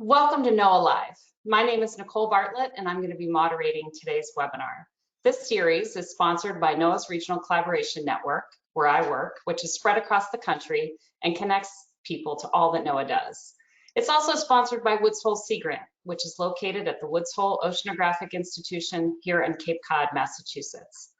Welcome to NOAA Live. My name is Nicole Bartlett, and I'm going to be moderating today's webinar. This series is sponsored by NOAA's Regional Collaboration Network, where I work, which is spread across the country and connects people to all that NOAA does. It's also sponsored by Woods Hole Sea Grant, which is located at the Woods Hole Oceanographic Institution here in Cape Cod, Massachusetts.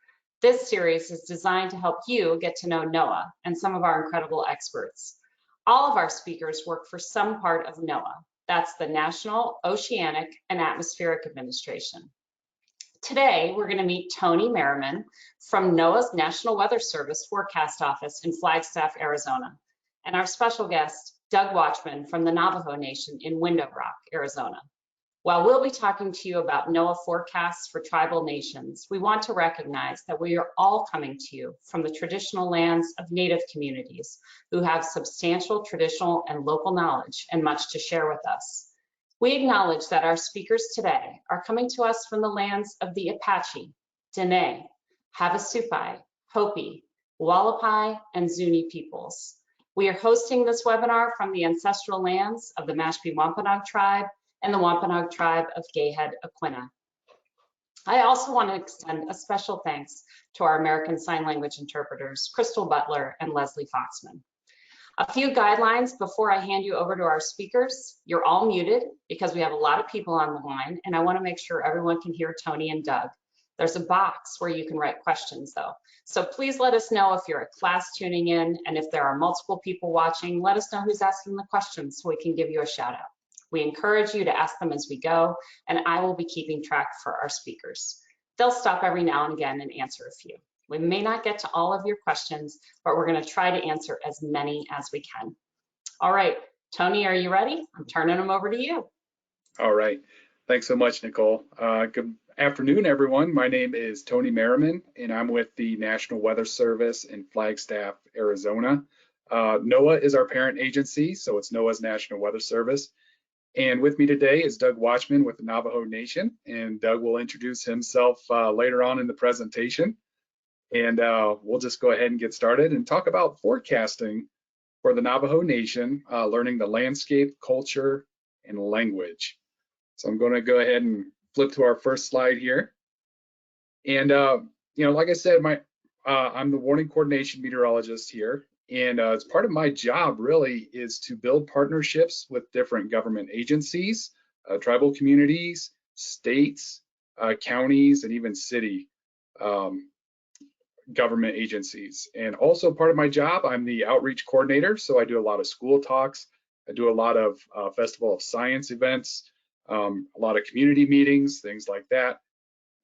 This series is designed to help you get to know NOAA and some of our incredible experts. All of our speakers work for some part of NOAA. That's the National Oceanic and Atmospheric Administration. Today, we're going to meet Tony Merriman from NOAA's National Weather Service Forecast Office in Flagstaff, Arizona, and our special guest, Doug Watchman from the Navajo Nation in Window Rock, Arizona. While we'll be talking to you about NOAA forecasts for tribal nations, we want to recognize that we are all coming to you from the traditional lands of Native communities who have substantial traditional and local knowledge and much to share with us. We acknowledge that our speakers today are coming to us from the lands of the Apache, Dene, Havasupai, Hopi, Wallapai, and Zuni peoples. We are hosting this webinar from the ancestral lands of the Mashpee Wampanoag tribe and the Wampanoag tribe of Gayhead, Aquinnah. I also want to extend a special thanks to our American Sign Language interpreters, Crystal Butler and Leslie Foxman. A few guidelines before I hand you over to our speakers. You're all muted because we have a lot of people on the line, and I want to make sure everyone can hear Tony and Doug. There's a box where you can write questions though. So please let us know if you're a class tuning in, and if there are multiple people watching, let us know who's asking the questions so we can give you a shout out. We encourage you to ask them as we go, and I will be keeping track for our speakers. They'll stop every now and again and answer a few. We may not get to all of your questions, but we're going to try to answer as many as we can. All right, Tony, are you ready? I'm turning them over to you. All right. Thanks so much, Nicole. Good afternoon, everyone. My name is Tony Merriman, and I'm with the National Weather Service in Flagstaff, Arizona. NOAA is our parent agency, so it's NOAA's National Weather Service. And with me today is Doug Watchman with the Navajo Nation, and Doug will introduce himself later on in the presentation. And we'll just go ahead and get started and talk about forecasting for the Navajo Nation, learning the landscape, culture, and language. So I'm going to go ahead and flip to our first slide here. And like I said, I'm the Warning Coordination Meteorologist here. And as part of my job really is to build partnerships with different government agencies, tribal communities, states, counties, and even city government agencies. And also part of my job, I'm the outreach coordinator. So I do a lot of school talks. I do a lot of Festival of Science events, a lot of community meetings, things like that.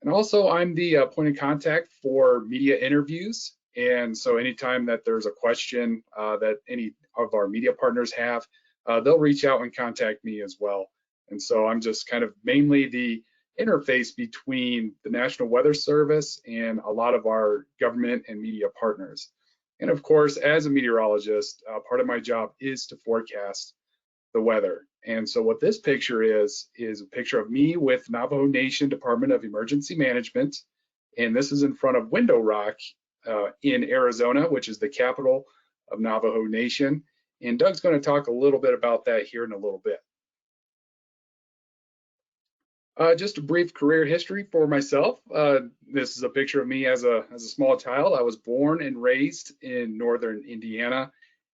And also I'm the point of contact for media interviews. And so anytime that there's a question that any of our media partners have, they'll reach out and contact me as well. And so I'm just kind of mainly the interface between the National Weather Service and a lot of our government and media partners. And of course, as a meteorologist, part of my job is to forecast the weather. And so what this picture is a picture of me with Navajo Nation Department of Emergency Management. And this is in front of Window Rock in Arizona, which is the capital of Navajo Nation. And Doug's going to talk a little bit about that here in a little bit. Just a brief career history for myself. This is a picture of me as a small child. I was born and raised in northern Indiana,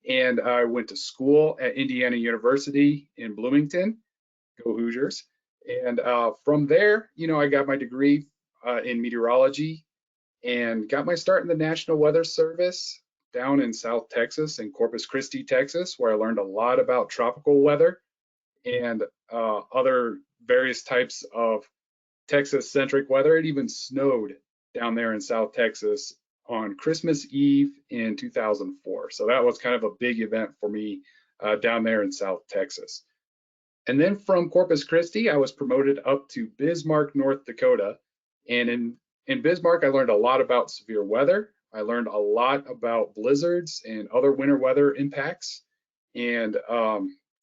and I went to school at Indiana University in Bloomington. Go Hoosiers. And from there, I got my degree in meteorology and got my start in the National Weather Service down in South Texas, in Corpus Christi, Texas, where I learned a lot about tropical weather and other various types of Texas-centric weather. It even snowed down there in South Texas on Christmas Eve in 2004. So that was kind of a big event for me down there in South Texas. And then from Corpus Christi, I was promoted up to Bismarck, North Dakota. And in Bismarck, I learned a lot about severe weather. I learned a lot about blizzards and other winter weather impacts, and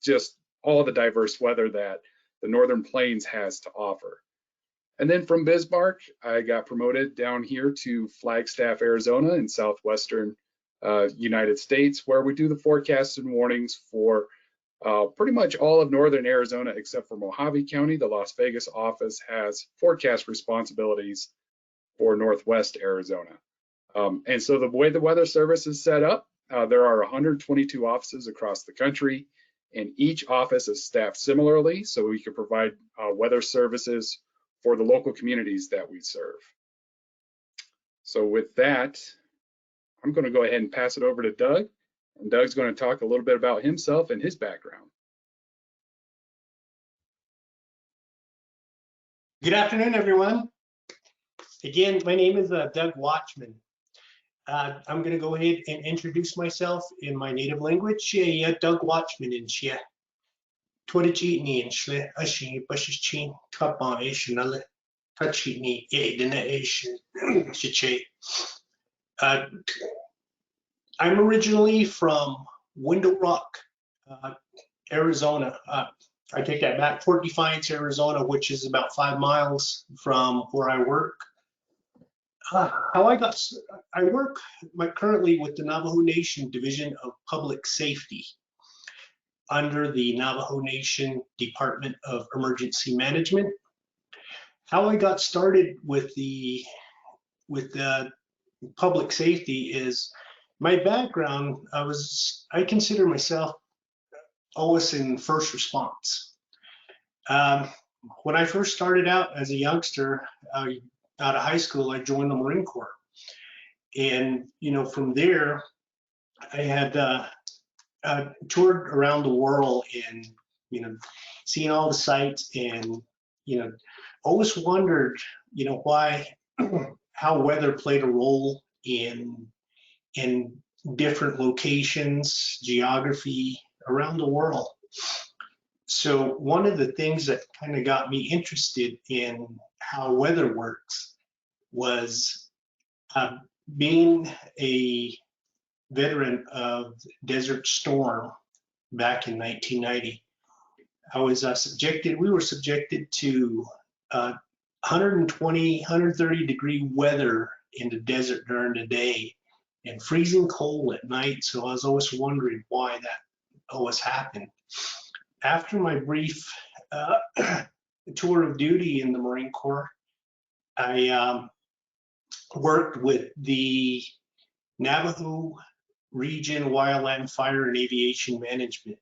just all the diverse weather that the Northern Plains has to offer. And then from Bismarck, I got promoted down here to Flagstaff, Arizona in southwestern United States, where we do the forecasts and warnings for Pretty much all of northern Arizona except for Mojave County, the Las Vegas office has forecast responsibilities for northwest Arizona. And so the way the Weather Service is set up, there are 122 offices across the country, and each office is staffed similarly, so we can provide weather services for the local communities that we serve. So with that, I'm going to go ahead and pass it over to Doug, and Doug's going to talk a little bit about himself and his background. Good afternoon, everyone. Again, my name is Doug Watchman. I'm going to go ahead and introduce myself in my native language. Doug Watchman in Shia. Twadichi in Shle, Ashi, Bashichi, Tapa Asian, Tachini, Edina Asian, Shiche. I'm originally from Window Rock, Arizona. I take that back, Fort Defiance, Arizona, which is about 5 miles from where I work. I work currently with the Navajo Nation Division of Public Safety under the Navajo Nation Department of Emergency Management. How I got started with the public safety is my background. I consider myself always in first response. When I first started out as a youngster, out of high school, I joined the Marine Corps. And, from there, I had toured around the world and, seeing all the sights and, always wondered, why, how weather played a role in different locations, geography around the world. So one of the things that kind of got me interested in how weather works was being a veteran of Desert Storm back in 1990. We were subjected to 120, 130 degree weather in the desert during the day and freezing cold at night. So I was always wondering why that always happened. After my brief tour of duty in the Marine Corps, I worked with the Navajo Region Wildland Fire and Aviation Management,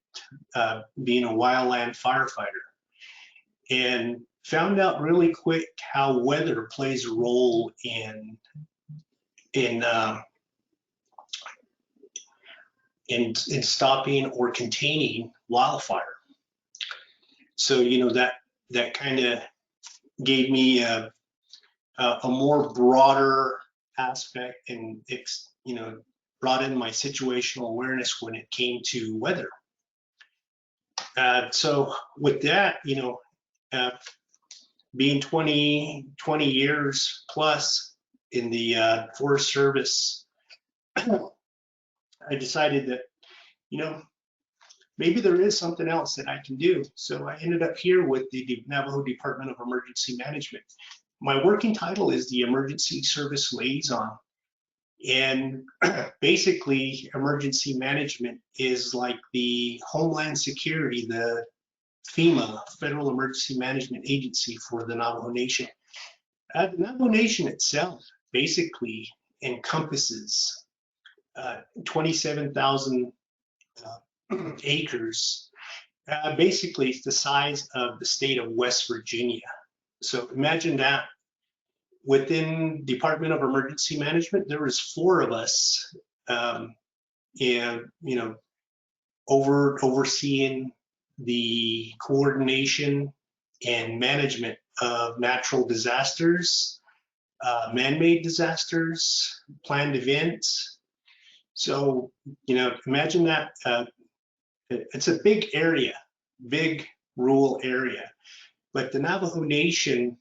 being a wildland firefighter, and found out really quick how weather plays a role in stopping or containing wildfire. So that kind of gave me a more broader aspect and brought in my situational awareness when it came to weather. So with that, being 20 years plus in the Forest Service, I decided that, maybe there is something else that I can do. So I ended up here with the Navajo Department of Emergency Management. My working title is the Emergency Service Liaison. And basically, emergency management is like the Homeland Security, the FEMA, Federal Emergency Management Agency for the Navajo Nation. The Navajo Nation itself basically encompasses 27,000 acres. Basically, it's the size of the state of West Virginia. So imagine that. Within Department of Emergency Management, there was 4 of us, and overseeing the coordination and management of natural disasters, man-made disasters, planned events. So imagine that. It's a big area, big rural area, but the Navajo Nation.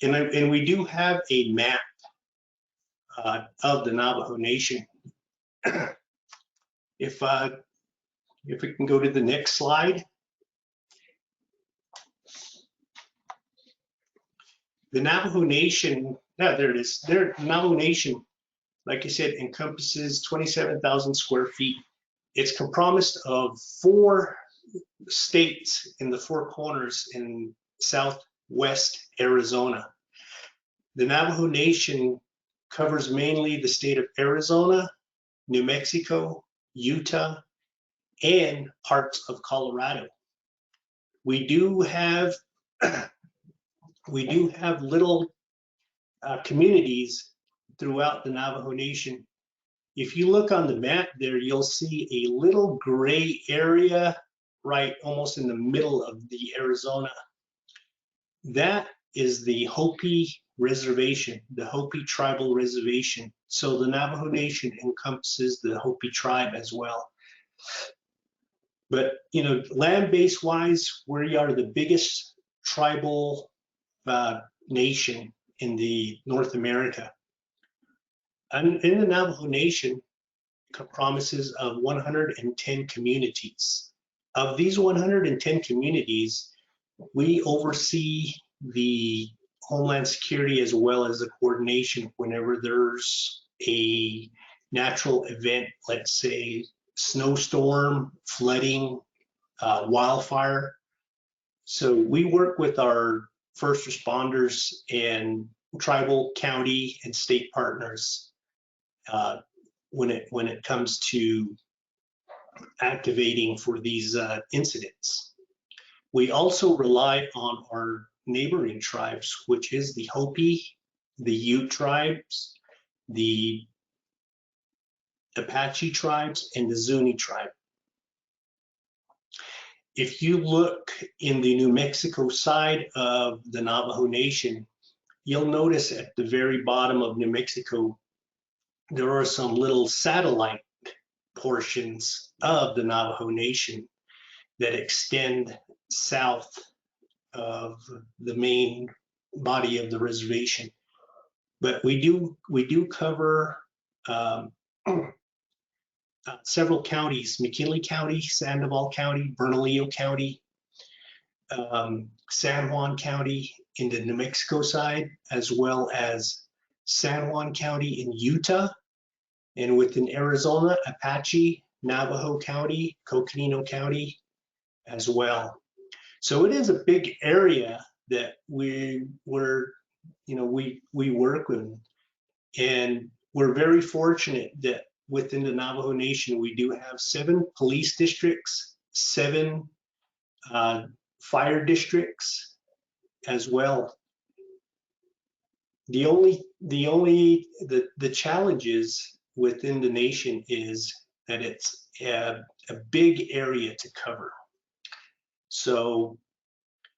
And we do have a map of the Navajo Nation. If we can go to the next slide. The Navajo Nation, there it is. The Navajo Nation, like I said, encompasses 27,000 square feet. It's comprised of 4 states in the 4 corners in southwest Arizona. The Navajo Nation covers mainly the state of Arizona, New Mexico, Utah, and parts of Colorado. We do have little communities throughout the Navajo Nation. If you look on the map there, you'll see a little gray area right almost in the middle of the Arizona. That is the Hopi Reservation, the Hopi Tribal Reservation. So the Navajo Nation encompasses the Hopi tribe as well. But, you know, land-based wise, we are the biggest tribal nation in the North America. And in the Navajo Nation, comprises of 110 communities. Of these 110 communities, we oversee the Homeland Security as well as the coordination whenever there's a natural event, let's say snowstorm, flooding, wildfire. So we work with our first responders and tribal, county, and state partners when it comes to activating for these incidents. We also rely on our neighboring tribes, which is the Hopi, the Ute tribes, the Apache tribes, and the Zuni tribe. If you look in the New Mexico side of the Navajo Nation, you'll notice at the very bottom of New Mexico, there are some little satellite portions of the Navajo Nation that extend south of the main body of the reservation. But we do cover several counties: McKinley County, Sandoval County, Bernalillo County, San Juan County in the New Mexico side, as well as San Juan County in Utah, and within Arizona, Apache, Navajo County, Coconino County as well. So it is a big area that we work with, and we're very fortunate that within the Navajo Nation we do have 7 police districts, 7 fire districts as well. The challenges within the nation is that it's a big area to cover. So,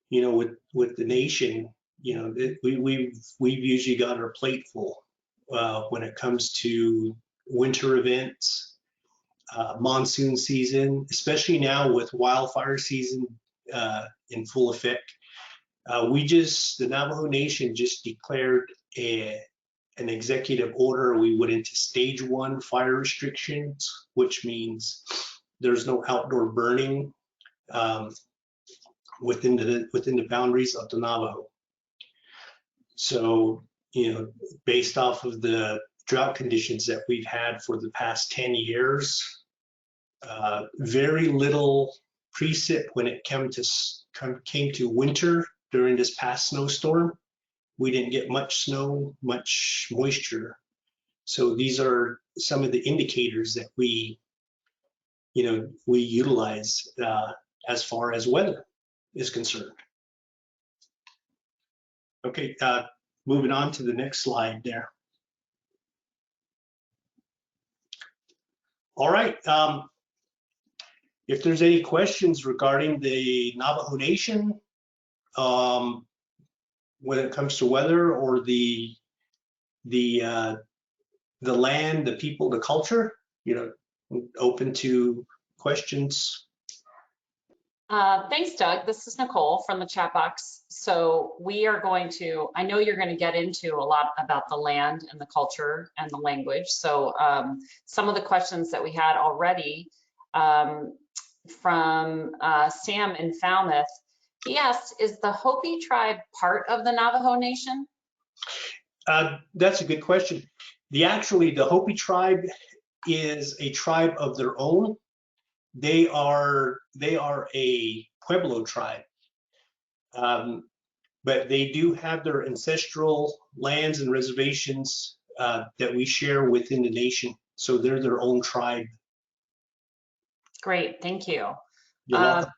you know, with the nation, you know, we've usually got our plate full when it comes to winter events, monsoon season, especially now with wildfire season in full effect. The Navajo Nation just declared an executive order. We went into stage 1 fire restrictions, which means there's no outdoor burning within the boundaries of the Navajo. So, you know, based off of the drought conditions that we've had for the past 10 years, very little precip when it came to winter during this past snowstorm. We didn't get much snow, much moisture. So these are some of the indicators that we utilize as far as weather is concerned. Okay, moving on to the next slide there. All right, if there's any questions regarding the Navajo Nation, when it comes to weather or the land, the people, the culture, you know, open to questions. Thanks, Doug. This is Nicole from the chat box. So we are going to, I know you're going to get into a lot about the land and the culture and the language. So some of the questions that we had already from Sam in Falmouth, he asked, is the Hopi tribe part of the Navajo Nation? That's a good question. The Hopi tribe is a tribe of their own. they are a Pueblo tribe, but they do have their ancestral lands and reservations that we share within the nation. So they're their own tribe. Great, thank you. You're welcome.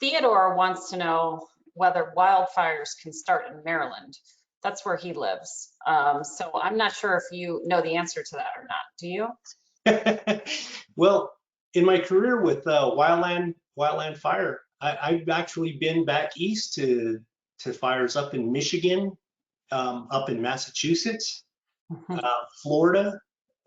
Theodore wants to know whether wildfires can start in Maryland. That's where he lives. So I'm not sure if you know the answer to that or not. Do you? Well, in my career with wildland fire, I've actually been back east to fires up in Michigan, up in Massachusetts, Florida,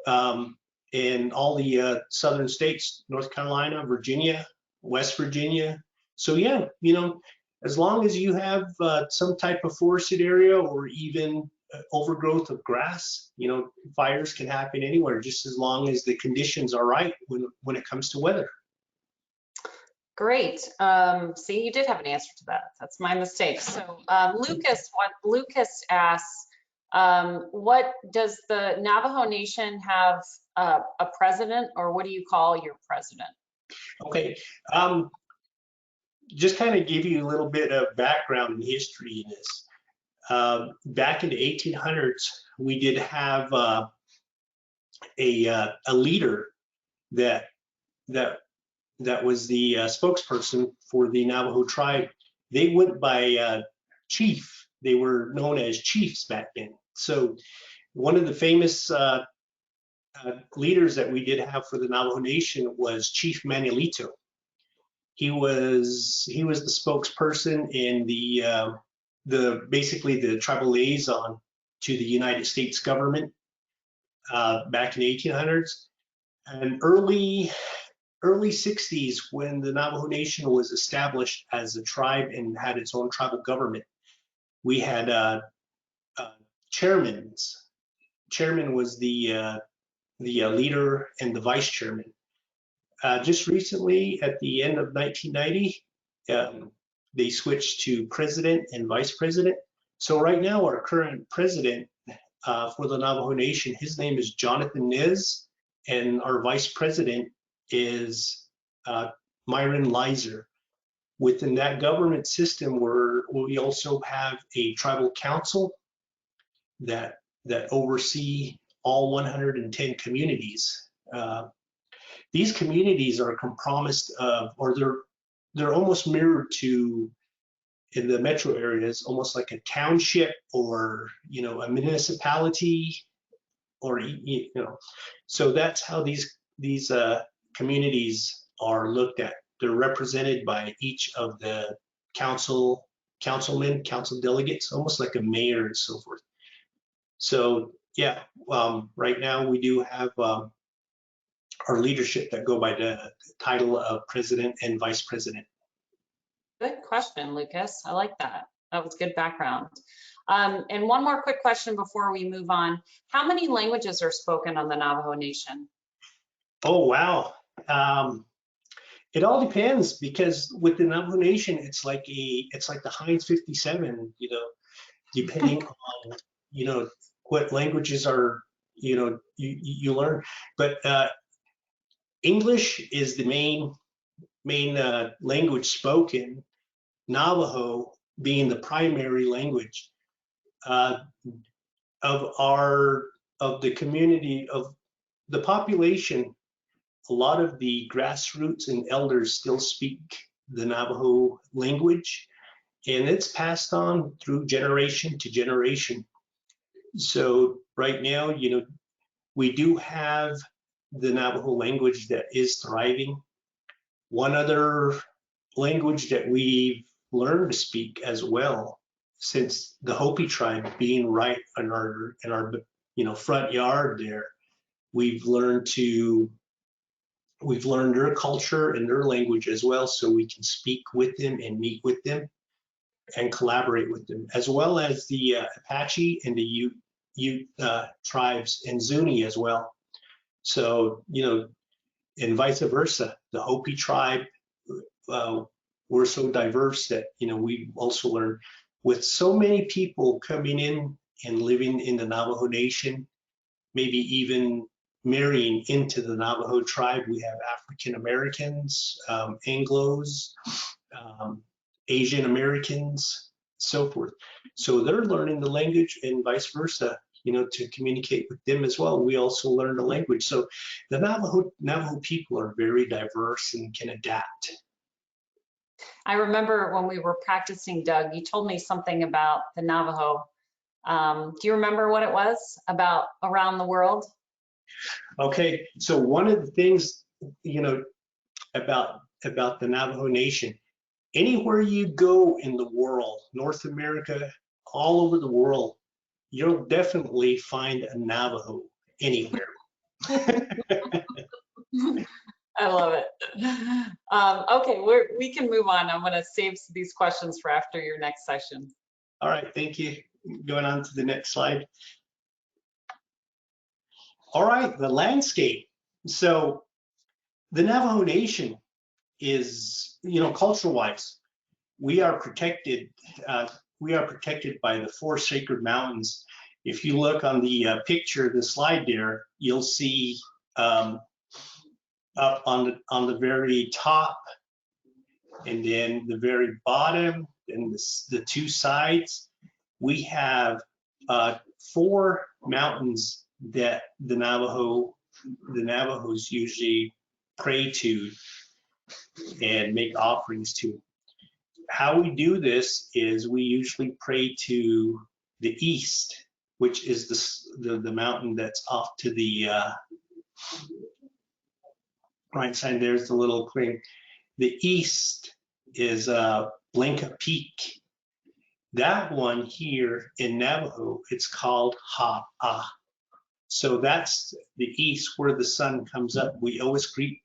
and all the southern states, North Carolina, Virginia, West Virginia. So yeah, you know, as long as you have some type of forested area or even overgrowth of grass, you know, fires can happen anywhere, just as long as the conditions are right when it comes to weather. Great. See, you did have an answer to that. That's my mistake. So Lucas asks, what does the Navajo Nation have a president, or what do you call your president? Okay. Just kind of give you a little bit of background and history in this. Back in the 1800s, we did have a leader that was the spokesperson for the Navajo tribe. They went by chief. They were known as chiefs back then. So one of the famous leaders that we did have for the Navajo Nation was Chief Manolito. He was the spokesperson in the basically the tribal liaison to the United States government back in the 1800s. And early 60s, when the Navajo Nation was established as a tribe and had its own tribal government, we had chairmans. Chairman was the leader and the vice chairman. Just recently, at the end of 1990, they switched to president and vice president. So right now, our current president for the Navajo Nation, his name is Jonathan Nez, and our vice president is Myron Lizer. Within that government system, we also have a tribal council that oversee all 110 communities. These communities are compromised of, or they're almost mirrored to, in the metro areas, almost like a township or, you know, a municipality, or, you know. So that's how these communities are looked at. They're represented by each of the councilmen, council delegates, almost like a mayor and so forth. So yeah, right now we do have our leadership that go by the title of president and vice president. Good question, Lucas. I like that. That was good background. And one more quick question before we move on. How many languages are spoken on the Navajo Nation? Oh, wow. It all depends, because with the Navajo Nation, it's like the Heinz 57, you know, depending on, you know, what languages are, you know, you learn. But English is the main language spoken, Navajo being the primary language of the community, of the population. A lot of the grassroots and elders still speak the Navajo language, and it's passed on through generation to generation. So right now, you know, we do have the Navajo language that is thriving. One other language that we've learned to speak as well, since the Hopi tribe being right in our you know, front yard there, we've learned their culture and their language as well, so we can speak with them and meet with them and collaborate with them, as well as the Apache and the Ute tribes, and Zuni as well. So, you know, and vice versa, the Hopi tribe, we're so diverse that, you know, we also learn with so many people coming in and living in the Navajo Nation, maybe even marrying into the Navajo tribe. We have African Americans, Anglos, Asian Americans, so forth. So they're learning the language and vice versa, to communicate with them as well. We also learn the language. So the Navajo people are very diverse and can adapt. I remember when we were practicing, Doug, you told me something about the Navajo. Do you remember what it was about around the world? Okay, so one of the things, about the Navajo Nation, anywhere you go in the world, North America, all over the world, you'll definitely find a Navajo anywhere. I love it. Okay, we can move on. I'm going to save these questions for after your next session. All right, thank you. Going on to the next slide. All right, the landscape. So the Navajo Nation is, cultural-wise, we are protected. We are protected by the 4 sacred mountains. If you look on the picture, the slide there, you'll see up on the very top, and then the very bottom, and the 2 sides, we have 4 mountains that the Navajos usually pray to and make offerings to. How we do this is we usually pray to the east, which is the mountain that's off to the right side. There's the little clearing. The east is Blanca Peak. That one here in Navajo, it's called Ha-Ah. So that's the east where the sun comes up. We always greet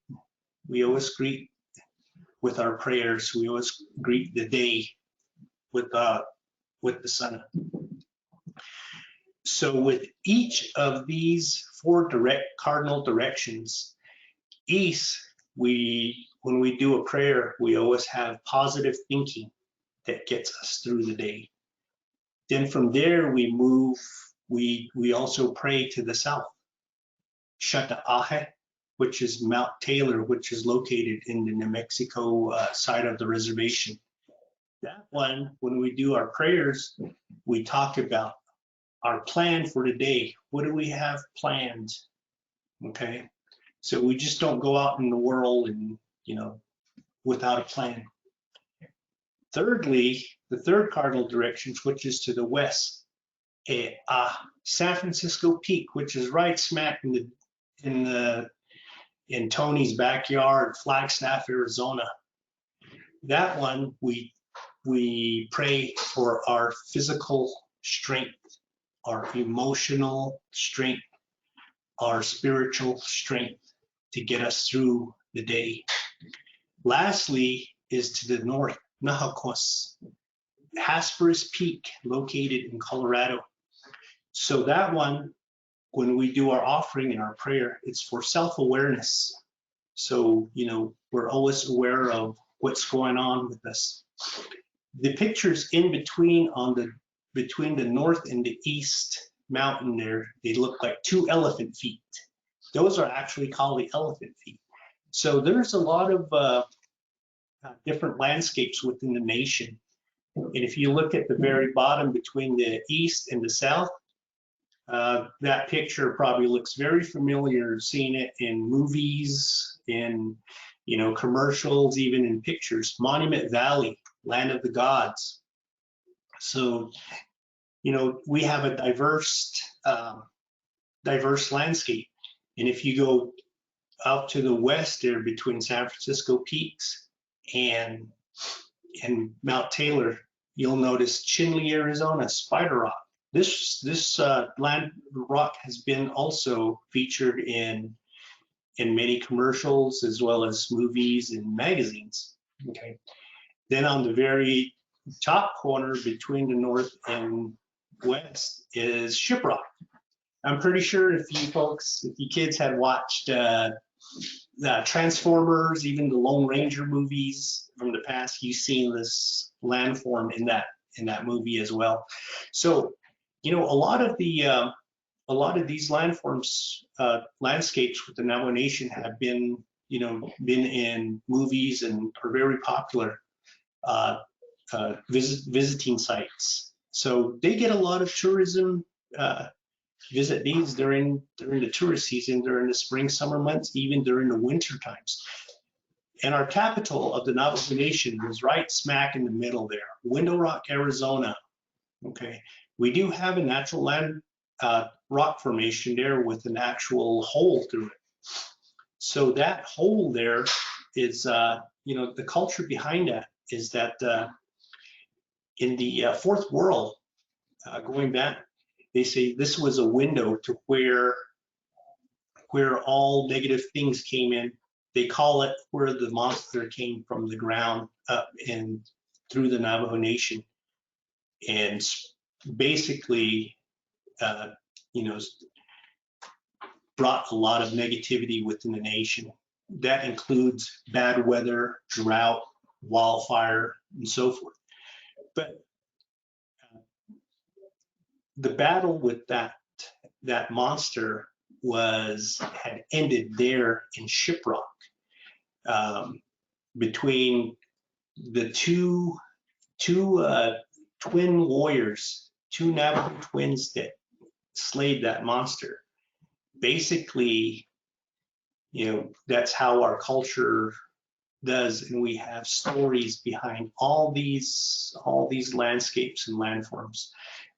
with our prayers. We always greet the day with the sun. So with each of these 4 direct cardinal directions, east, when we do a prayer, we always have positive thinking that gets us through the day. Then from there we move, we also pray to the south, Shata'ahe, which is Mount Taylor, which is located in the New Mexico side of the reservation. That one, when we do our prayers, we talk about our plan for the day. What do we have planned? Okay, so we just don't go out in the world and, without a plan. Thirdly, the 3rd cardinal direction, which is to the west, San Francisco Peak, which is right smack in Tony's backyard, Flagstaff, Arizona. That one, we pray for our physical strength, our emotional strength, our spiritual strength to get us through the day. Lastly is to the north, Nahakos, Hesperus Peak, located in Colorado. So that one, when we do our offering and our prayer, it's for self-awareness. So, we're always aware of what's going on with us. The pictures in between between the north and the east mountain there, they look like 2 elephant feet. Those are actually called the elephant feet. So there's a lot of different landscapes within the nation. And if you look at the very bottom between the east and the south, that picture probably looks very familiar, seeing it in movies, in commercials, even in pictures. Monument Valley, land of the gods. So, we have a diverse landscape. And if you go out to the west there between San Francisco Peaks and Mount Taylor, you'll notice Chinle, Arizona, Spider Rock. This land rock has been also featured in many commercials as well as movies and magazines. Okay. Then on the very top corner between the north and west is Shiprock. I'm pretty sure if you kids had watched the Transformers, even the Lone Ranger movies from the past, you've seen this landform in that movie as well. So, a lot of a lot of these landforms, landscapes with the Navajo Nation have been, been in movies and are very popular visiting sites. So they get a lot of tourism visit these during the tourist season, during the spring, summer months, even during the winter times. And our capital of the Navajo Nation was right smack in the middle there, Window Rock, Arizona. Okay, we do have a natural land rock formation there with an actual hole through it. So that hole there is, the culture behind that is that in the fourth world, going back, they say this was a window to where all negative things came in. They call it where the monster came from the ground up and through the Navajo Nation, and basically, brought a lot of negativity within the nation. That includes bad weather, drought, wildfire, and so forth. But the battle with that monster had ended there in Shiprock, between the two twin warriors, two Navajo twins that slayed that monster. Basically, that's how our culture does, and we have stories behind all these landscapes and landforms.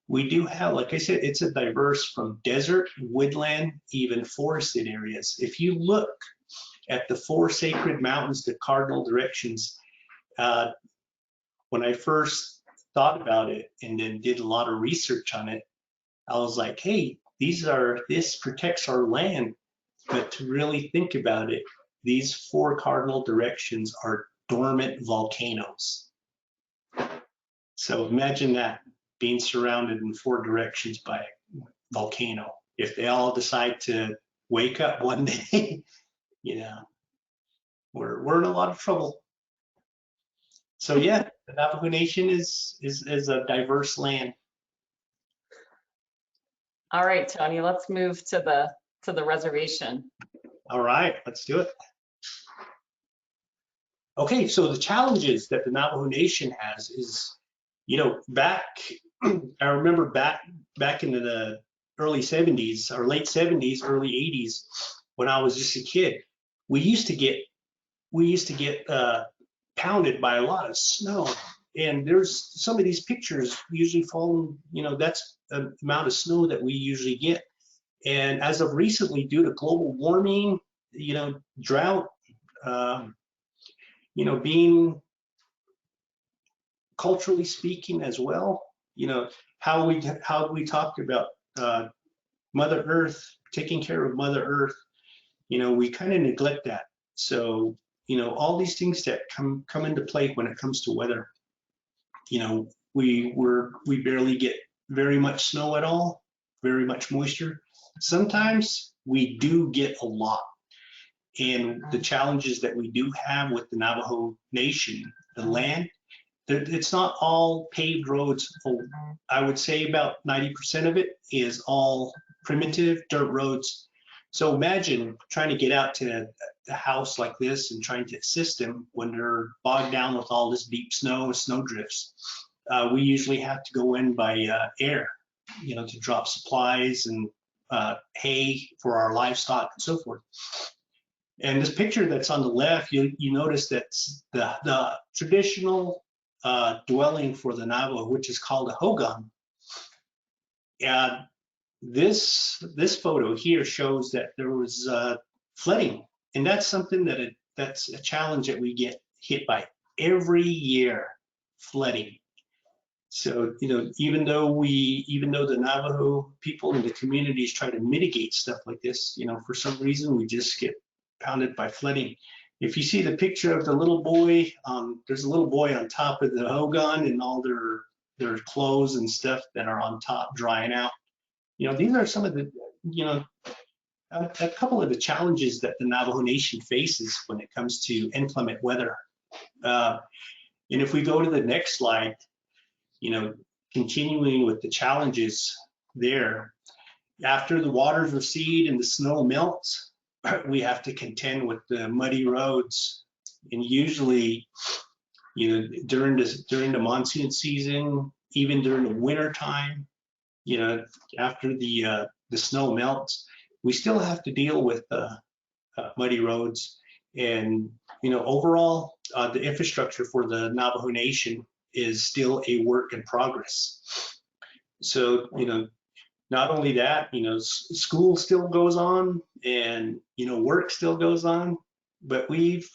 We do have, like I said, it's a diverse from desert, woodland, even forested areas. If you look at the 4 sacred mountains, the cardinal directions, when I first thought about it and then did a lot of research on it, I was like, hey, this protects our land. But to really think about it, these 4 cardinal directions are dormant volcanoes. So imagine that, being surrounded in 4 directions by a volcano. If they all decide to wake up one day, we're in a lot of trouble. So yeah, the Navajo Nation is a diverse land. All right, Tony, let's move to the reservation. All right, let's do it. Okay, so the challenges that the Navajo Nation has is, I remember back into the early 70s or late 70s, early 80s, when I was just a kid, we used to get pounded by a lot of snow. And there's some of these pictures usually fall, that's the amount of snow that we usually get. And as of recently, due to global warming, drought, being culturally speaking as well, how we talked about Mother Earth, taking care of Mother Earth, we kind of neglect that. So, all these things that come into play when it comes to weather, we barely get very much snow at all, very much moisture. Sometimes we do get a lot. And the challenges that we do have with the Navajo Nation, the land, it's not all paved roads. I would say about 90% of it is all primitive dirt roads. So imagine trying to get out to a house like this and trying to assist them when they're bogged down with all this deep snow drifts. We usually have to go in by air, to drop supplies and hay for our livestock and so forth. And this picture that's on the left, you notice that's the traditional dwelling for the Navajo, which is called a hogan. And this photo here shows that there was flooding, and that's something that's a challenge that we get hit by every year, flooding. So even though the Navajo people in the communities try to mitigate stuff like this, for some reason we just get pounded by flooding. If you see the picture of the little boy, there's a little boy on top of the hogan and all their clothes and stuff that are on top drying out. These are some of the, a couple of the challenges that the Navajo Nation faces when it comes to inclement weather. And if we go to the next slide, continuing with the challenges there, After the waters recede and the snow melts, we have to contend with the muddy roads. And usually, during the monsoon season, even during the winter time, after the snow melts, we still have to deal with muddy roads. And overall, the infrastructure for the Navajo Nation is still a work in progress. So not only that, school still goes on, and work still goes on, but we've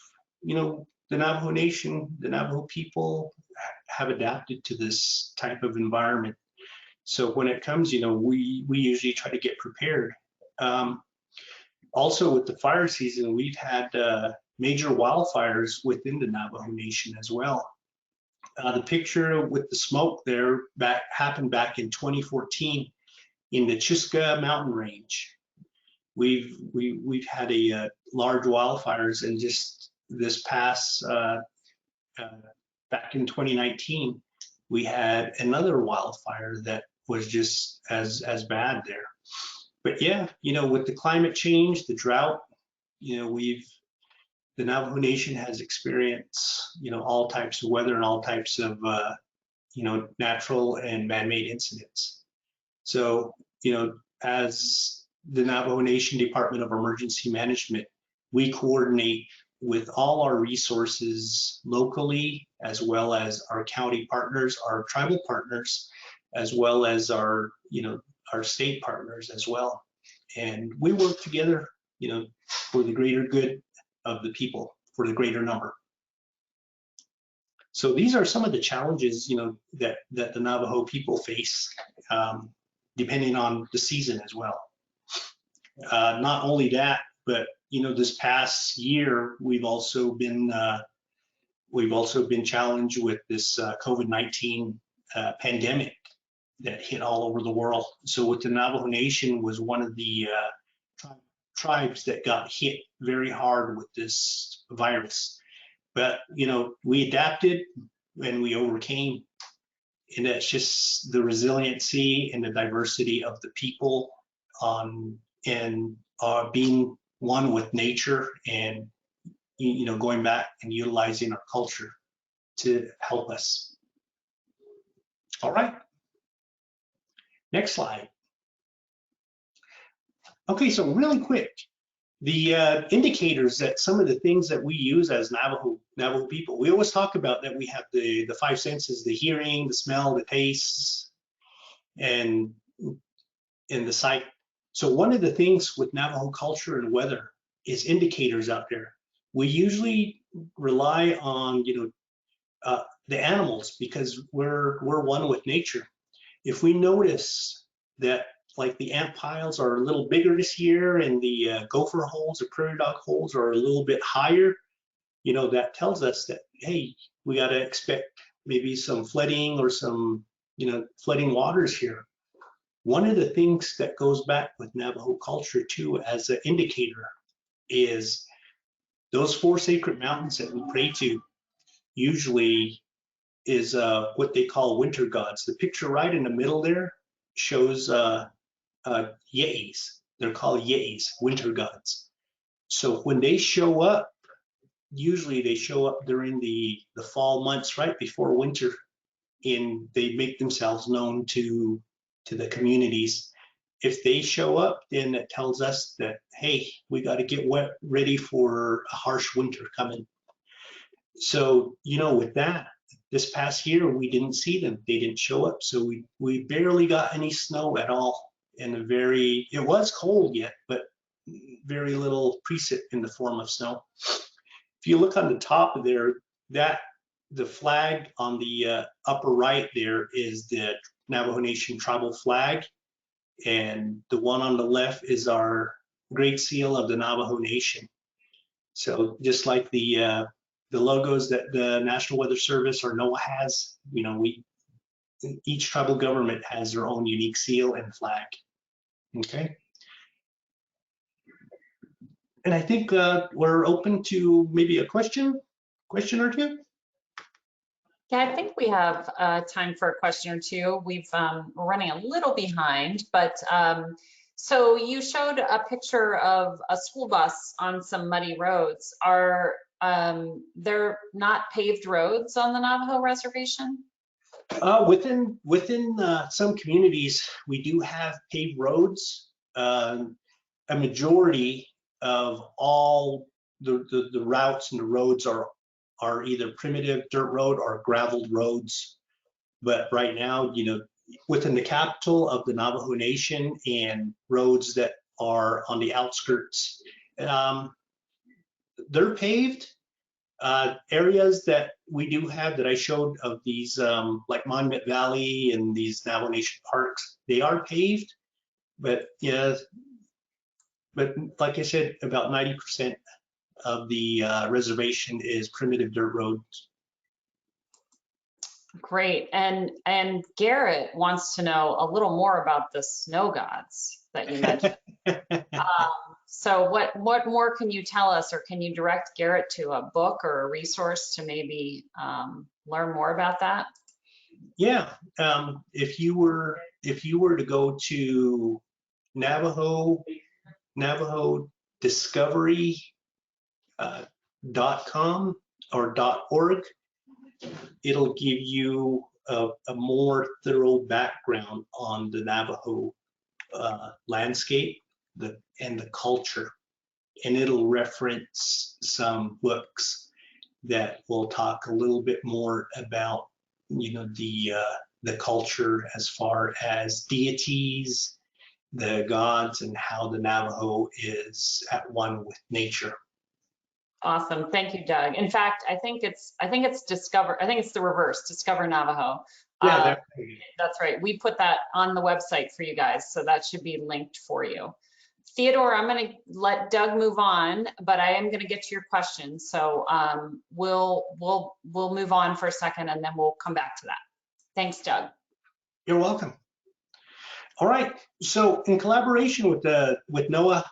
the Navajo Nation, the Navajo people have adapted to this type of environment. So when it comes, we usually try to get prepared. Also with the fire season, we've had major wildfires within the Navajo Nation as well. The picture with the smoke there happened back in 2014 in the Chuska mountain range. We've had a large wildfires, and just this past back in 2019, we had another wildfire that was just as bad there. But yeah, with the climate change, the drought, the Navajo Nation has experienced, all types of weather and all types of, natural and man-made incidents. So, as the Navajo Nation Department of Emergency Management, we coordinate with all our resources locally, as well as our county partners, our tribal partners, as well as our, our state partners as well. And we work together, for the greater good of the people, for the greater number. So these are some of the challenges, that the Navajo people face, depending on the season as well. Not only that, but this past year we've also been challenged with this COVID-19 pandemic that hit all over the world. So with the Navajo Nation was one of the tribes that got hit very hard with this virus. But we adapted and we overcame, and that's just the resiliency and the diversity of the people and being one with nature, and going back and utilizing our culture to help us. All right, next slide. Okay, so really quick, the indicators that some of the things that we use as Navajo people, we always talk about that we have the five senses: the hearing, the smell, the taste, and the sight. So one of the things with Navajo culture and weather is indicators out there. We usually rely on the animals, because we're one with nature. If we notice that, like, the ant piles are a little bigger this year, and the gopher holes, the prairie dog holes are a little bit higher, that tells us that, hey, we got to expect maybe some flooding or some, flooding waters here. One of the things that goes back with Navajo culture too as an indicator is those 4 sacred mountains that we pray to usually is what they call winter gods. The picture right in the middle there shows yeis. They're called yeis, winter gods. So when they show up, usually they show up during the fall months, right before winter, and they make themselves known to the communities. If they show up, then it tells us that, hey, we got to get ready for a harsh winter coming. So, with that, this past year, we didn't see them. They didn't show up. So we barely got any snow at all. And it was cold yet, but very little precip in the form of snow. If you look on the top of there, the flag on the upper right there is the Navajo Nation tribal flag. And the one on the left is our Great Seal of the Navajo Nation. So just like the logos that the National Weather Service or NOAA has, each tribal government has their own unique seal and flag. Okay. And I think we're open to maybe a question or two. Yeah, I think we have time for a question or two. We're running a little behind, but So you showed a picture of a school bus on some muddy roads. Are there not paved roads on the Navajo reservation? Within some communities, we do have paved roads. A majority of all the routes and the roads are either primitive dirt road or graveled roads. But right now, within the capital of the Navajo Nation and roads that are on the outskirts, they're paved. Areas that we do have that I showed of these, like Monument Valley and these Navajo Nation parks, they are paved. But yeah, but like I said, about 90% of the reservation is primitive dirt roads. Great. And Garrett wants to know a little more about the snow gods that you mentioned. So what more can you tell us, or can you direct Garrett to a book or a resource to maybe learn more about that? Yeah, if you were to go to Navajo Discovery.com or .org, it'll give you a more thorough background on the Navajo landscape and the culture, and it'll reference some books that will talk a little bit more about the culture as far as deities, the gods, and how the Navajo is at one with nature. Awesome. Thank you, Doug. In fact, I think it's the reverse, Discover Navajo. Yeah, that's right. We put that on the website for you guys, so that should be linked for you. Theodore, I'm going to let Doug move on, but I am going to get to your question. So we'll move on for a second, and then we'll come back to that. Thanks, Doug. You're welcome. All right. So in collaboration with NOAA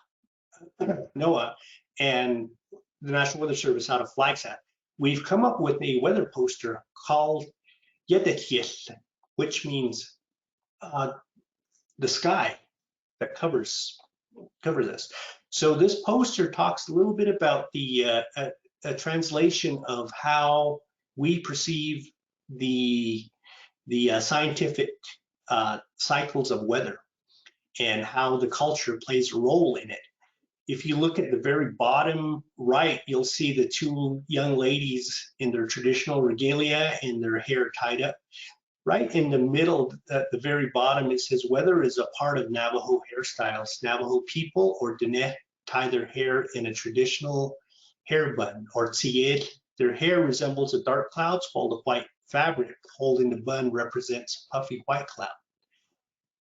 and the National Weather Service out of Flagstaff, we've come up with a weather poster called Yedekith, which means the sky that covers us. So this poster talks a little bit about the a translation of how we perceive the scientific cycles of weather and how the culture plays a role in it. If you look at the very bottom right, you'll see the two young ladies in their traditional regalia and their hair tied up. Right in the middle, at the very bottom, it says weather is a part of Navajo hairstyles. Navajo people or Diné tie their hair in a traditional hair bun or tsied. Their hair resembles a dark clouds, while the white fabric holding the bun represents a puffy white cloud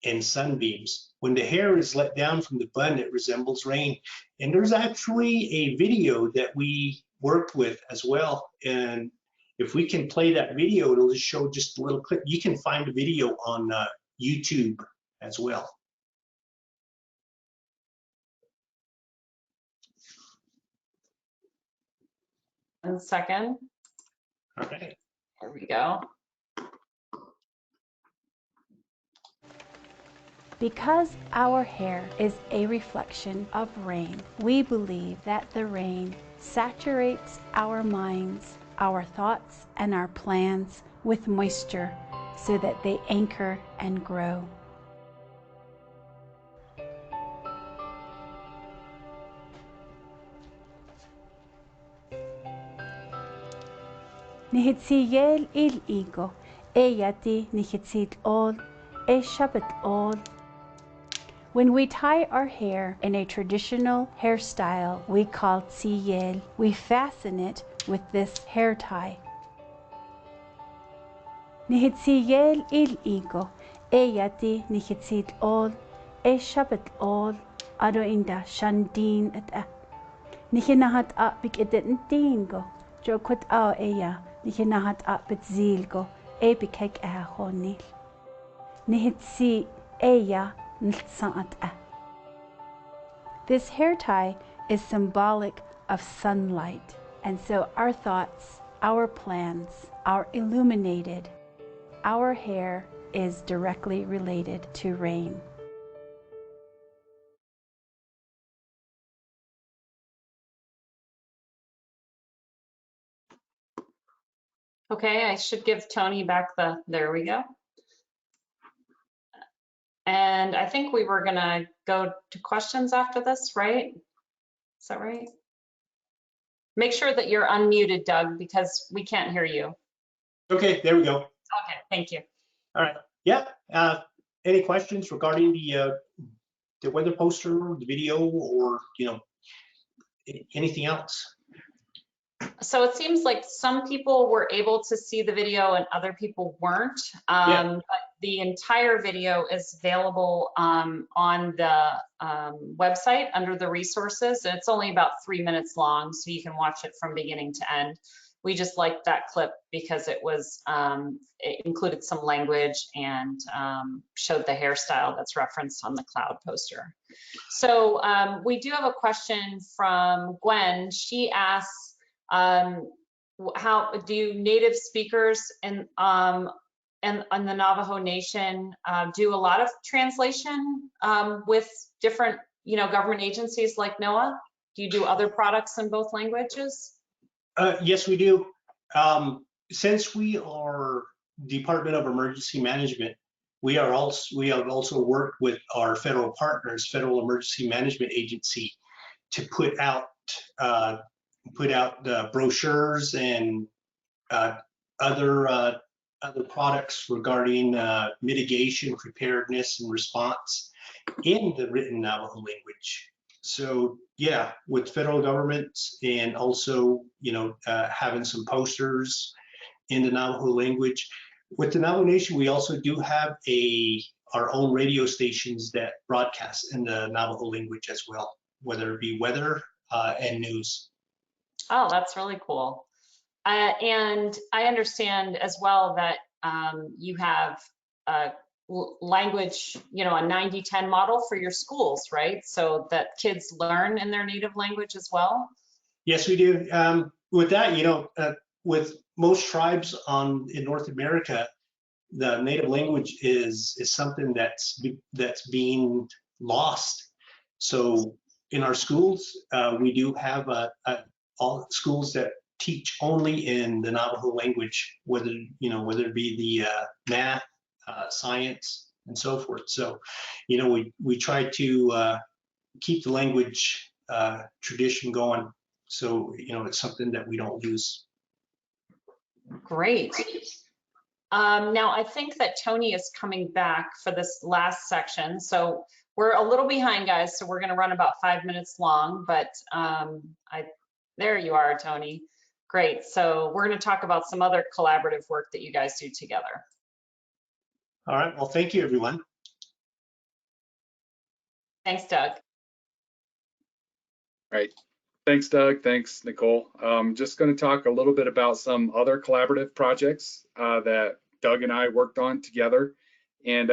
and sunbeams. When the hair is let down from the bun, it resembles rain. And there's actually a video that we worked with as well. And if we can play that video, it'll just show just a little clip. You can find the video on YouTube as well. One second. All right. Here we go. Because our hair is a reflection of rain, we believe that the rain saturates our minds, our thoughts, and our plans with moisture so that they anchor and grow. Nihitsiyel il ego, eyati nihitsit all, e shabbat all. When we tie our hair in a traditional hairstyle we call tsiyel, we fasten it with this hair tie. Nihitsiyel il ego, eyati nihitsit all, e shabbat all, ado inda shandin et a. Nihinahat a bik edin dingo, jo kut a eya, nihinahat a bit zilgo, e bikek a honil. Nihitsi eya. This hair tie is symbolic of sunlight, and so our thoughts, our plans are illuminated. Our hair is directly related to rain. Okay, I should give Tony back there we go. And I think we were gonna go to questions after this, right? Is that right? Make sure that you're unmuted, Doug, because we can't hear you. Okay, there we go. Okay, thank you. All right. Yeah. Any questions regarding the weather poster, the video, or anything else? So it seems like some people were able to see the video and other people weren't. But the entire video is available on the website under the resources. And it's only about 3 minutes long, so you can watch it from beginning to end. We just liked that clip because it was it included some language and showed the hairstyle that's referenced on the cloud poster. So we do have a question from Gwen. She asks, how do native speakers and on the Navajo Nation do a lot of translation with different government agencies like NOAA? Do you do other products in both languages? Yes, we do. Since we are Department of Emergency Management, we have also worked with our federal partners, Federal Emergency Management Agency, to put out the brochures and other products regarding mitigation, preparedness, and response in the written Navajo language. So yeah, with federal governments, and also having some posters in the Navajo language. With the Navajo Nation, we also do have our own radio stations that broadcast in the Navajo language as well, whether it be weather and news. Oh, that's really cool. And I understand as well that you have language, a 90-10 model for your schools, right? So that kids learn in their native language as well? Yes, we do. With that, with most tribes in North America, the native language is something that's being lost. So in our schools, we do have all schools that teach only in the Navajo language, whether it be the math, science, and so forth. So, we try to keep the language tradition going. So, it's something that we don't lose. Great. Now I think that Tony is coming back for this last section. So we're a little behind, guys. So we're going to run about 5 minutes long, but there you are, Tony. Great. So we're going to talk about some other collaborative work that you guys do together. All right. Well, thank you, everyone. Thanks, Doug. Right. Thanks, Doug. Thanks, Nicole. Just going to talk a little bit about some other collaborative projects that Doug and I worked on together, and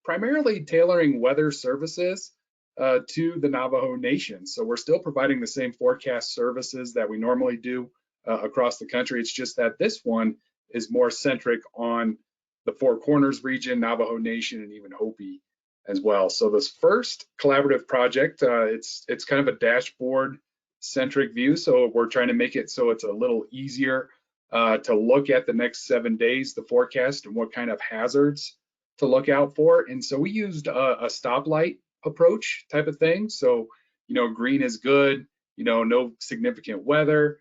primarily tailoring weather services to the Navajo Nation. So we're still providing the same forecast services that we normally do across the country. It's just that this one is more centric on the Four Corners region, Navajo Nation, and even Hopi as well. So this first collaborative project, it's kind of a dashboard centric view. So we're trying to make it so it's a little easier to look at the next 7 days, the forecast, and what kind of hazards to look out for. And so we used a stoplight approach type of thing. So, green is good, no significant weather.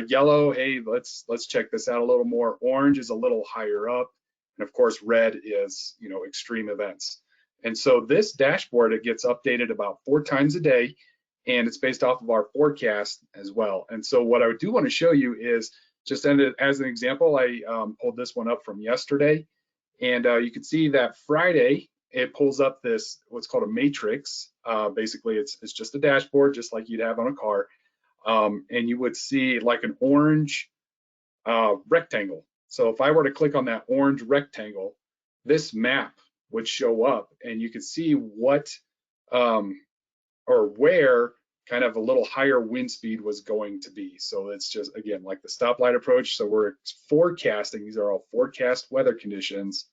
Yellow, hey, let's check this out a little more. Orange is a little higher up. And of course, red is, extreme events. And so this dashboard, it gets updated about 4 times a day, and it's based off of our forecast as well. And so what I do want to show you is, just as an example, I pulled this one up from yesterday, and you can see that Friday, it pulls up this, what's called a matrix. Basically, it's just a dashboard, just like you'd have on a car. And you would see like an orange rectangle. So if I were to click on that orange rectangle, this map would show up, and you could see what or where kind of a little higher wind speed was going to be. So it's just, again, like the stoplight approach. So we're forecasting, these are all forecast weather conditions,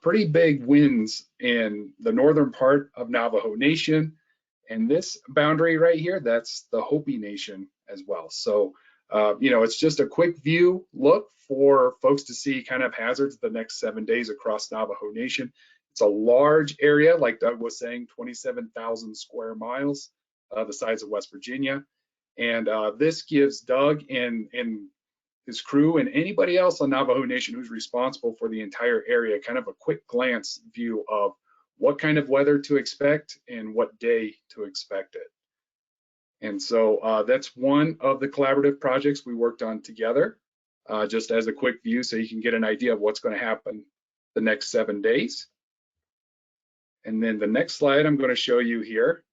pretty big winds in the northern part of Navajo Nation. And this boundary right here, that's the Hopi Nation as well. So It's just a quick view look for folks to see kind of hazards the next 7 days across Navajo Nation. It's a large area, like Doug was saying, 27,000 square miles, the size of West Virginia. And this gives Doug and his crew and anybody else on Navajo Nation who's responsible for the entire area kind of a quick glance view of what kind of weather to expect and what day to expect it. And so that's one of the collaborative projects we worked on together, just as a quick view so you can get an idea of what's going to happen the next 7 days. And then the next slide I'm going to show you here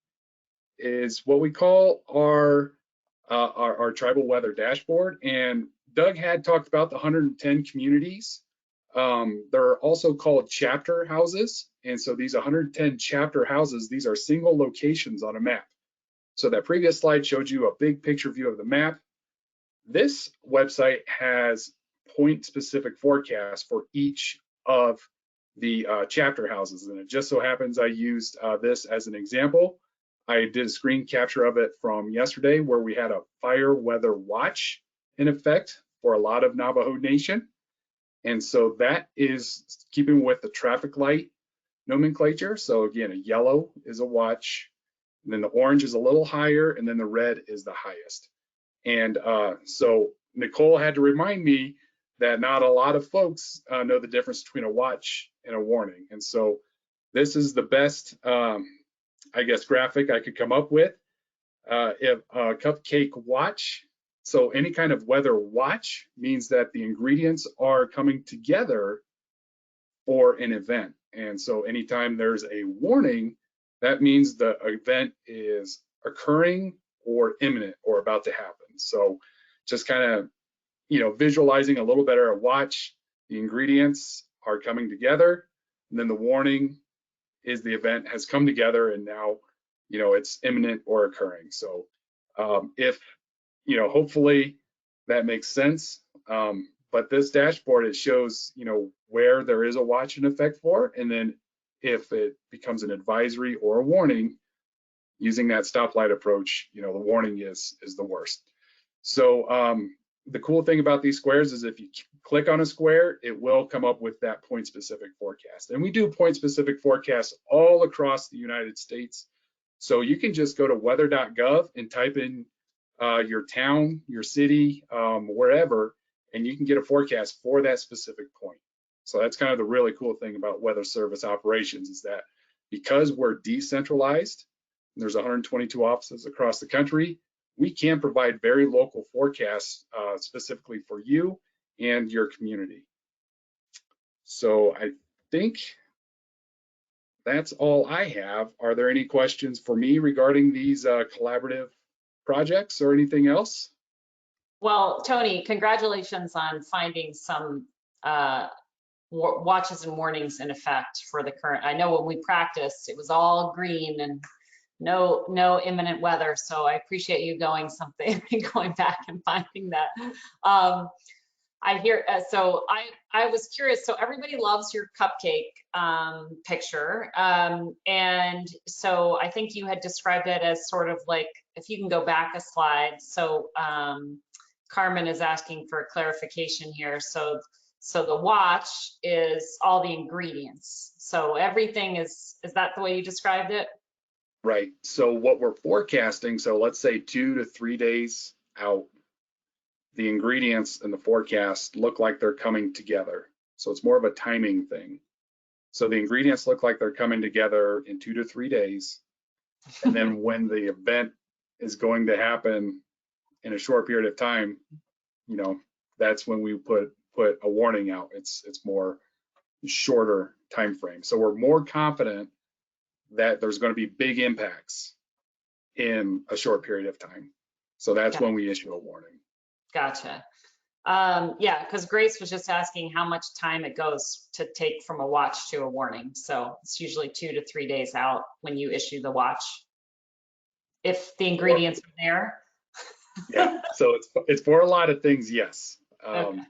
is what we call our tribal weather dashboard. And Doug had talked about the 110 communities. They're also called chapter houses. And so these 110 chapter houses, these are single locations on a map. So that previous slide showed you a big picture view of the map. This website has point-specific forecasts for each of the chapter houses. And it just so happens I used this as an example. I did a screen capture of it from yesterday where we had a fire weather watch in effect for a lot of Navajo Nation. And so that is keeping with the traffic light nomenclature. So again, a yellow is a watch, and then the orange is a little higher, and then the red is the highest. And so Nicole had to remind me that not a lot of folks know the difference between a watch and a warning. And so this is the best, I guess, graphic I could come up with. If a cupcake watch, so any kind of weather watch means that the ingredients are coming together for an event. And so anytime there's a warning, that means the event is occurring or imminent or about to happen. So just kind of, visualizing a little better a watch, the ingredients are coming together, and then the warning is the event has come together and now, it's imminent or occurring. So hopefully that makes sense. But this dashboard, it shows, where there is a watch in effect for, and then if it becomes an advisory or a warning, using that stoplight approach, the warning is the worst. So the cool thing about these squares is if you click on a square, it will come up with that point-specific forecast. And we do point-specific forecasts all across the United States. So you can just go to weather.gov and type in your town, your city, wherever, and you can get a forecast for that specific point. So that's kind of the really cool thing about weather service operations is that because we're decentralized, and there's 122 offices across the country, we can provide very local forecasts specifically for you and your community. So I think that's all I have. Are there any questions for me regarding these collaborative projects or anything else? Well, Tony, congratulations on finding some watches and warnings in effect for the current. I know when we practiced, it was all green and no imminent weather. So I appreciate you going back and finding that. I hear, so I was curious, so everybody loves your cupcake picture. And so I think you had described it as sort of like, if you can go back a slide. So Carmen is asking for clarification here. So the watch is all the ingredients. So everything is that the way you described it? Right. So what we're forecasting, so let's say 2 to 3 days out, the ingredients in the forecast look like they're coming together. So it's more of a timing thing. So the ingredients look like they're coming together in 2 to 3 days. And then when the event is going to happen in a short period of time, that's when we put a warning out. It's more shorter time frame. So we're more confident that there's going to be big impacts in a short period of time. So that's when we issue a warning. Gotcha. Yeah, because Grace was just asking how much time it goes to take from a watch to a warning. So it's usually 2 to 3 days out when you issue the watch, if the ingredients are there. Yeah, so it's for a lot of things, yes. Okay.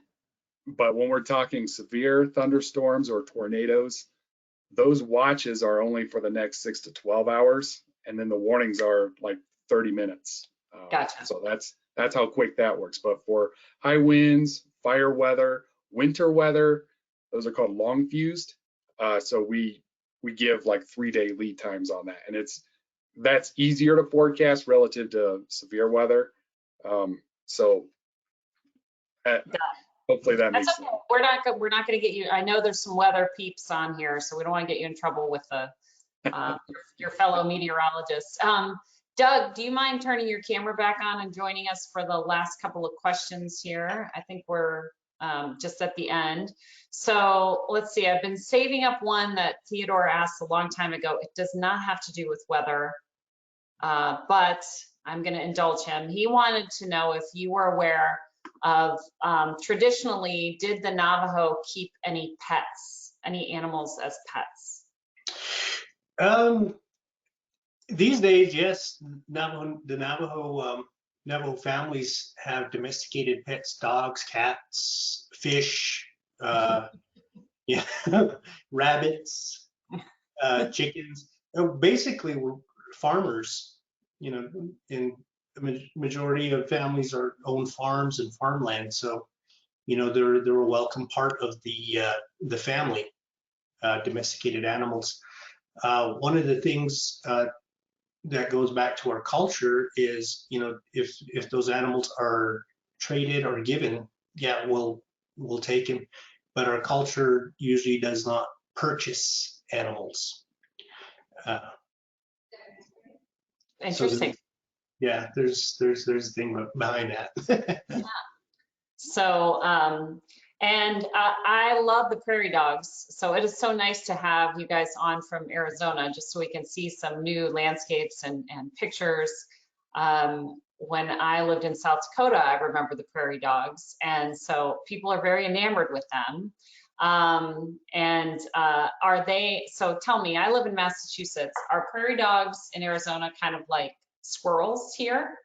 But when we're talking severe thunderstorms or tornadoes, those watches are only for the next 6 to 12 hours, and then the warnings are like 30 minutes. Gotcha. So That's how quick that works. But for high winds, fire weather, winter weather, those are called long fused. So we give like 3-day lead times on that, and that's easier to forecast relative to severe weather. So hopefully that That's makes okay. sense. We're not going to get you. I know there's some weather peeps on here, so we don't want to get you in trouble with the your fellow meteorologists. Doug, do you mind turning your camera back on and joining us for the last couple of questions here? I think we're just at the end. So let's see, I've been saving up one that Theodore asked a long time ago. It does not have to do with weather, but I'm going to indulge him. He wanted to know if you were aware of, traditionally, did the Navajo keep any pets, any animals as pets? These days, yes, the Navajo families have domesticated pets, dogs, cats, fish, yeah, rabbits, chickens. Basically, we're farmers, and the majority of families own farms and farmland. So, they're a welcome part of the family, domesticated animals. One of the things that goes back to our culture is, if those animals are traded or given, yeah, we'll take them. But our culture usually does not purchase animals. Interesting. There's a thing behind that. Yeah. So, and I love the prairie dogs. So it is so nice to have you guys on from Arizona, just so we can see some new landscapes and pictures. When I lived in South Dakota, I remember the prairie dogs. And so people are very enamored with them. Are they, so tell me, I live in Massachusetts. Are prairie dogs in Arizona kind of like squirrels here?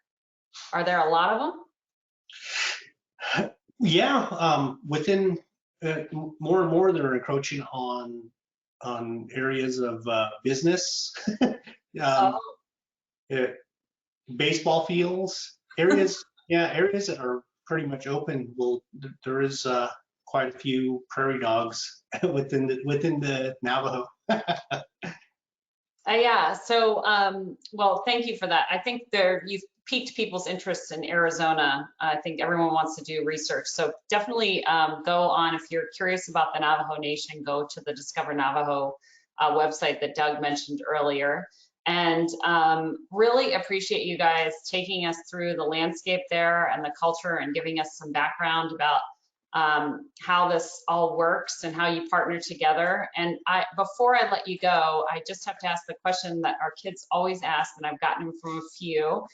Are there a lot of them? Yeah, within more and more, they're encroaching on areas of business, Oh, baseball fields, areas. Yeah, areas that are pretty much open. Well, there is quite a few prairie dogs within the Navajo. yeah. So, well, thank you for that. I think you've piqued people's interest in Arizona. I think everyone wants to do research. So definitely go on, if you're curious about the Navajo Nation, go to the Discover Navajo website that Doug mentioned earlier. And really appreciate you guys taking us through the landscape there and the culture and giving us some background about how this all works and how you partner together. And before I let you go, I just have to ask the question that our kids always ask, and I've gotten them from a few.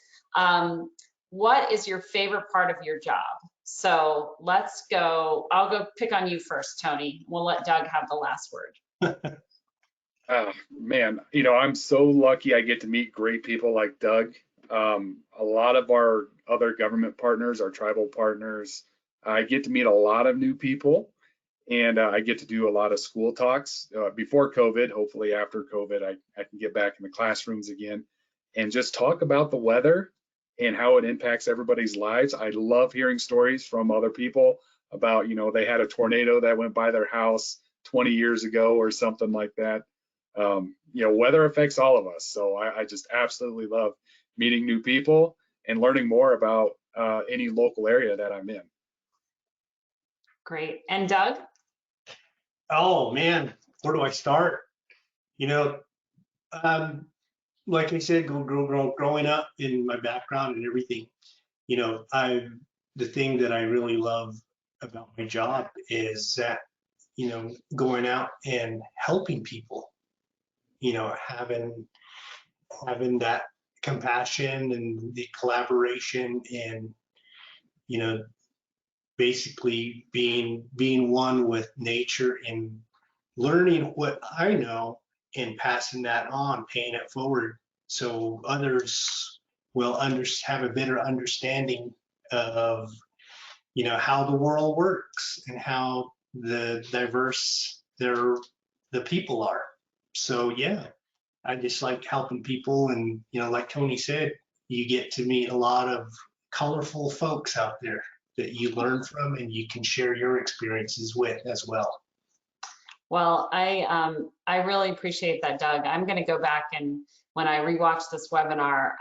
What is your favorite part of your job? So let's go. I'll go pick on you first, Tony. We'll let Doug have the last word. Man, I'm so lucky I get to meet great people like Doug. A lot of our other government partners, our tribal partners, I get to meet a lot of new people, and I get to do a lot of school talks before COVID. Hopefully after COVID, I can get back in the classrooms again and just talk about the weather and how it impacts everybody's lives. I love hearing stories from other people about, they had a tornado that went by their house 20 years ago or something like that. Weather affects all of us. So I just absolutely love meeting new people and learning more about any local area that I'm in. Great. And Doug? Oh man, where do I start? Like I said, growing up in my background and everything, the thing that I really love about my job is that, going out and helping people, having that compassion and the collaboration and, basically being one with nature and learning what I know and passing that on, paying it forward so others will have a better understanding of, how the world works and how the diverse the people are. So yeah, I just like helping people, and like Tony said, you get to meet a lot of colorful folks out there that you learn from and you can share your experiences with as well. Well, I really appreciate that, Doug. I'm going to go back, and when I rewatch this webinar,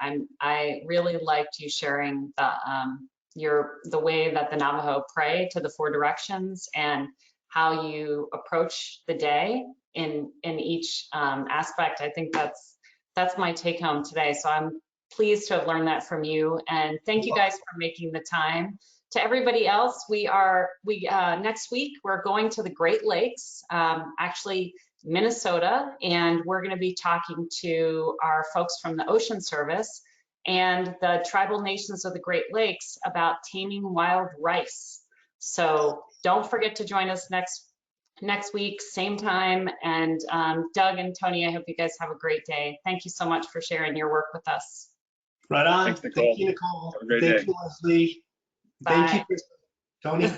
I really liked you sharing the way that the Navajo pray to the 4 directions and how you approach the day in each aspect. I think that's my take home today. So I'm pleased to have learned that from you, and thank you guys for making the time. To everybody else, next week we're going to the Great Lakes, actually Minnesota, and we're going to be talking to our folks from the Ocean Service and the tribal nations of the Great Lakes about taming wild rice. So don't forget to join us next week, same time. And Doug and Tony, I hope you guys have a great day. Thank you so much for sharing your work with us. Right on. Thanks, Nicole. Thank you, Nicole. Have a great Thank day. you, Leslie. Bye. Thank you, Tony.